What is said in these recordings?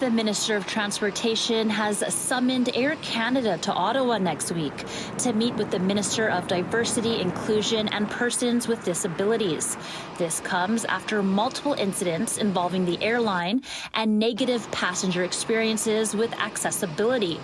The Minister of Transportation has summoned Air Canada to Ottawa next week to meet with the Minister of Diversity, Inclusion and Persons with Disabilities. This comes after multiple incidents involving the airline and negative passenger experiences with accessibility.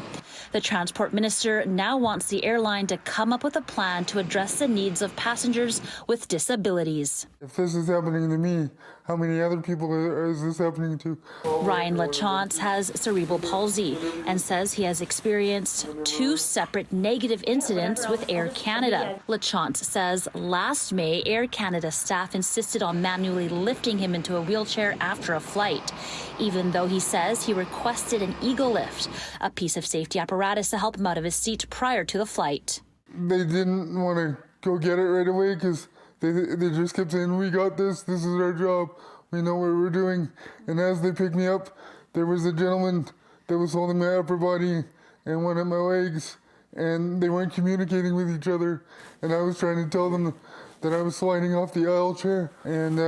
The Transport Minister now wants the airline to come up with a plan to address the needs of passengers with disabilities. If this is happening to me, how many other people is this happening to? Ryan Lachance has cerebral palsy and says he has experienced 2 separate negative incidents with Air Canada. Lachance says last May, Air Canada staff insisted on manually lifting him into a wheelchair after a flight, even though he says he requested an Eagle Lift, a piece of safety apparatus to help him out of his seat prior to the flight. They didn't want to go get it right away because they just kept saying, we got this is our job, we know what we're doing. And as they picked me up, there was a gentleman that was holding my upper body and one of my legs, and they weren't communicating with each other. And I was trying to tell them that I was sliding off the aisle chair, and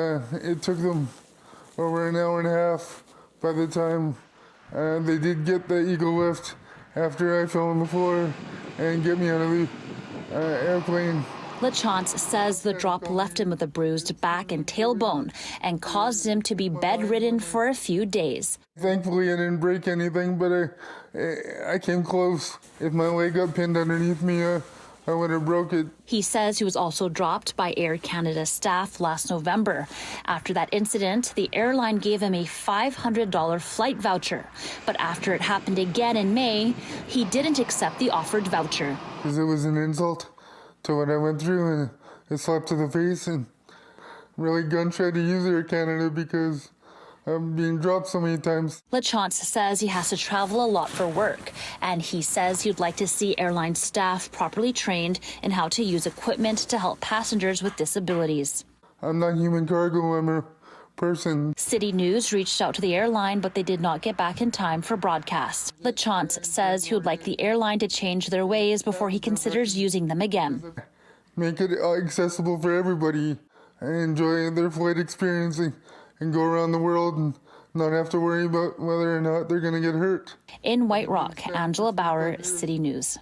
it took them over an hour and a half by the time they did get the Eagle Lift after I fell on the floor and get me out of the airplane. Lachance says the drop left him with a bruised back and tailbone and caused him to be bedridden for a few days. Thankfully, I didn't break anything, but I came close. If my leg got pinned underneath me, I would have broke it. He says he was also dropped by Air Canada staff last November. After that incident, the airline gave him a $500 flight voucher. But after it happened again in May, he didn't accept the offered voucher. Because it was an insult to what I went through, and it slapped to the face, and really gun-shy to use Air Canada because I'm being dropped so many times. Lachance says he has to travel a lot for work, and he says he'd like to see airline staff properly trained in how to use equipment to help passengers with disabilities. I'm not human cargo, I'm a person. City News reached out to the airline, but they did not get back in time for broadcast. Lachance says he would like the airline to change their ways before he considers using them again. Make it accessible for everybody and enjoy their flight experience and go around the world and not have to worry about whether or not they're going to get hurt. In White Rock, Angela Bauer, City News.